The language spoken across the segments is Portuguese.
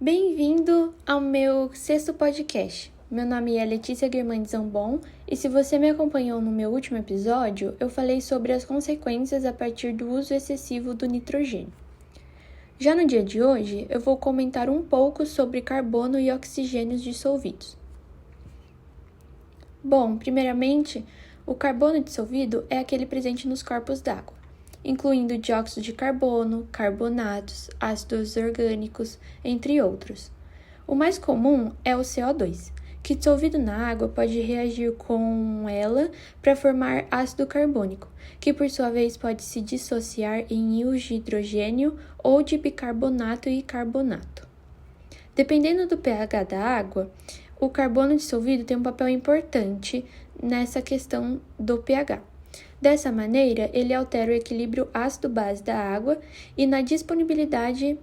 Bem-vindo ao meu sexto podcast. Meu nome é Letícia Guirmães Zambon e se você me acompanhou no meu último episódio, eu falei sobre as consequências a partir do uso excessivo do nitrogênio. Já no dia de hoje, eu vou comentar um pouco sobre carbono e oxigênios dissolvidos. Bom, primeiramente, o carbono dissolvido é aquele presente nos corpos d'água, incluindo dióxido de carbono, carbonatos, ácidos orgânicos, entre outros. O mais comum é o CO2, que dissolvido na água pode reagir com ela para formar ácido carbônico, que por sua vez pode se dissociar em íons de hidrogênio ou de bicarbonato e carbonato. Dependendo do pH da água, o carbono dissolvido tem um papel importante nessa questão do pH. Dessa maneira, ele altera o equilíbrio ácido-base da água e na disponibilidade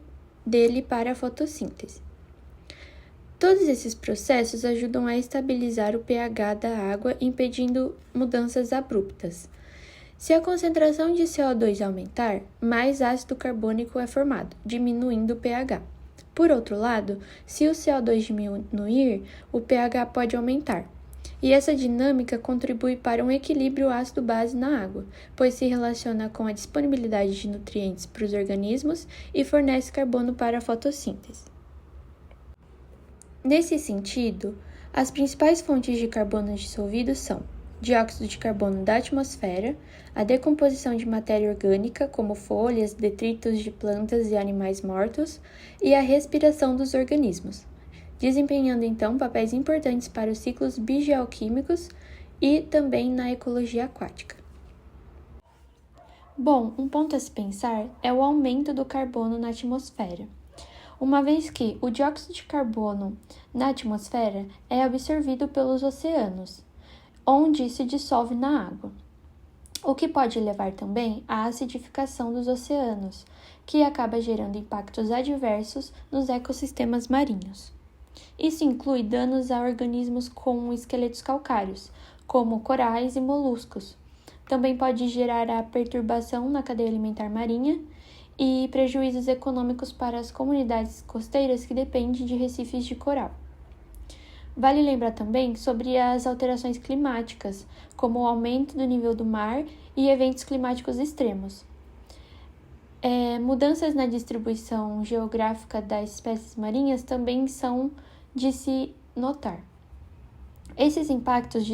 dele para a fotossíntese. Todos esses processos ajudam a estabilizar o pH da água, impedindo mudanças abruptas. Se a concentração de CO2 aumentar, mais ácido carbônico é formado, diminuindo o pH. Por outro lado, se o CO2 diminuir, o pH pode aumentar. E essa dinâmica contribui para um equilíbrio ácido-base na água, pois se relaciona com a disponibilidade de nutrientes para os organismos e fornece carbono para a fotossíntese. Nesse sentido, as principais fontes de carbono dissolvido são dióxido de carbono da atmosfera, a decomposição de matéria orgânica, como folhas, detritos de plantas e animais mortos, e a respiração dos organismos, desempenhando então papéis importantes para os ciclos biogeoquímicos e também na ecologia aquática. Bom, um ponto a se pensar é o aumento do carbono na atmosfera, uma vez que o dióxido de carbono na atmosfera é absorvido pelos oceanos, onde se dissolve na água, o que pode levar também à acidificação dos oceanos, que acaba gerando impactos adversos nos ecossistemas marinhos. Isso inclui danos a organismos com esqueletos calcários, como corais e moluscos. Também pode gerar a perturbação na cadeia alimentar marinha e prejuízos econômicos para as comunidades costeiras que dependem de recifes de coral. Vale lembrar também sobre as alterações climáticas, como o aumento do nível do mar e eventos climáticos extremos. Mudanças na distribuição geográfica das espécies marinhas também são de se notar. Esses impactos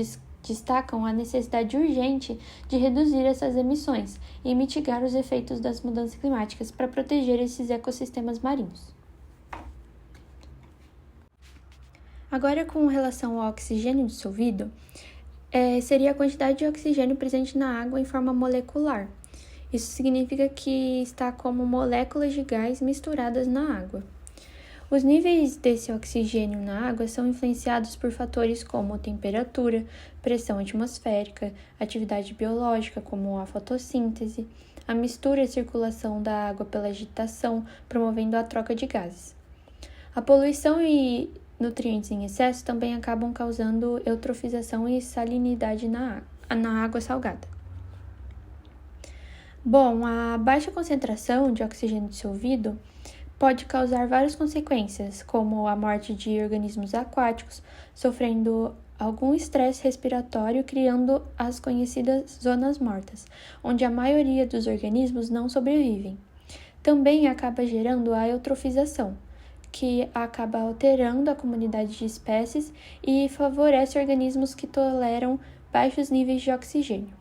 destacam a necessidade urgente de reduzir essas emissões e mitigar os efeitos das mudanças climáticas para proteger esses ecossistemas marinhos. Agora, com relação ao oxigênio dissolvido, seria a quantidade de oxigênio presente na água em forma molecular. Isso significa que está como moléculas de gás misturadas na água. Os níveis desse oxigênio na água são influenciados por fatores como temperatura, pressão atmosférica, atividade biológica como a fotossíntese, a mistura e circulação da água pela agitação, promovendo a troca de gases. A poluição e nutrientes em excesso também acabam causando eutrofização e salinidade na água salgada. Bom, a baixa concentração de oxigênio dissolvido pode causar várias consequências, como a morte de organismos aquáticos, sofrendo algum estresse respiratório, criando as conhecidas zonas mortas, onde a maioria dos organismos não sobrevivem. Também acaba gerando a eutrofização, que acaba alterando a comunidade de espécies e favorece organismos que toleram baixos níveis de oxigênio.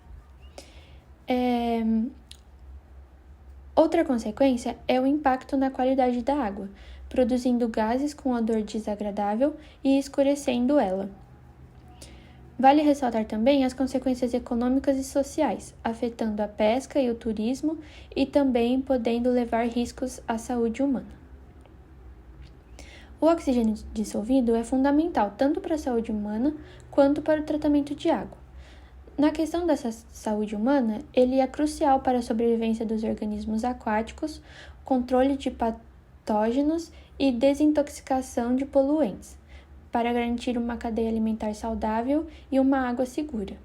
Outra consequência é o impacto na qualidade da água, produzindo gases com odor desagradável e escurecendo ela. Vale ressaltar também as consequências econômicas e sociais, afetando a pesca e o turismo e também podendo levar riscos à saúde humana. O oxigênio dissolvido é fundamental tanto para a saúde humana quanto para o tratamento de água. Na questão dessa saúde humana, ele é crucial para a sobrevivência dos organismos aquáticos, controle de patógenos e desintoxicação de poluentes, para garantir uma cadeia alimentar saudável e uma água segura.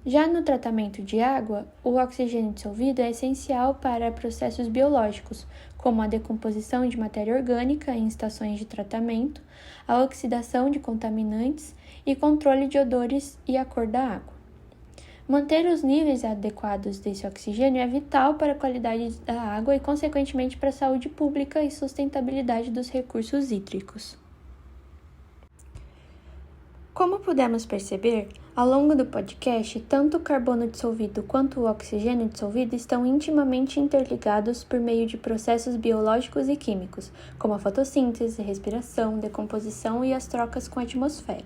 Já no tratamento de água, o oxigênio dissolvido é essencial para processos biológicos, como a decomposição de matéria orgânica em estações de tratamento, a oxidação de contaminantes e controle de odores e a cor da água. Manter os níveis adequados desse oxigênio é vital para a qualidade da água e, consequentemente, para a saúde pública e sustentabilidade dos recursos hídricos. Como pudemos perceber, ao longo do podcast, tanto o carbono dissolvido quanto o oxigênio dissolvido estão intimamente interligados por meio de processos biológicos e químicos, como a fotossíntese, respiração, decomposição e as trocas com a atmosfera.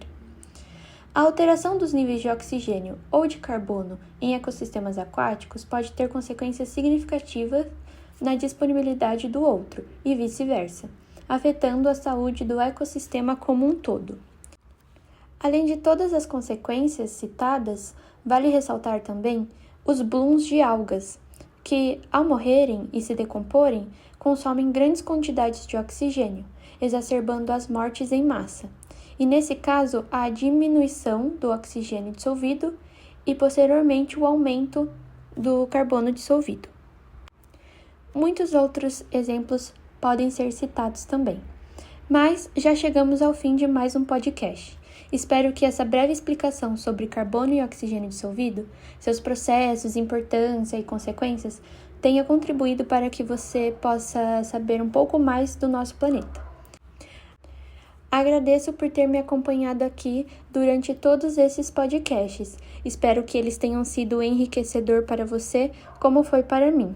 A alteração dos níveis de oxigênio ou de carbono em ecossistemas aquáticos pode ter consequências significativas na disponibilidade do outro e vice-versa, afetando a saúde do ecossistema como um todo. Além de todas as consequências citadas, vale ressaltar também os blooms de algas, que, ao morrerem e se decomporem, consomem grandes quantidades de oxigênio, exacerbando as mortes em massa. E, nesse caso, a diminuição do oxigênio dissolvido e, posteriormente, o aumento do carbono dissolvido. Muitos outros exemplos podem ser citados também. Mas já chegamos ao fim de mais um podcast. Espero que essa breve explicação sobre carbono e oxigênio dissolvido, seus processos, importância e consequências, tenha contribuído para que você possa saber um pouco mais do nosso planeta. Agradeço por ter me acompanhado aqui durante todos esses podcasts. Espero que eles tenham sido enriquecedor para você, como foi para mim.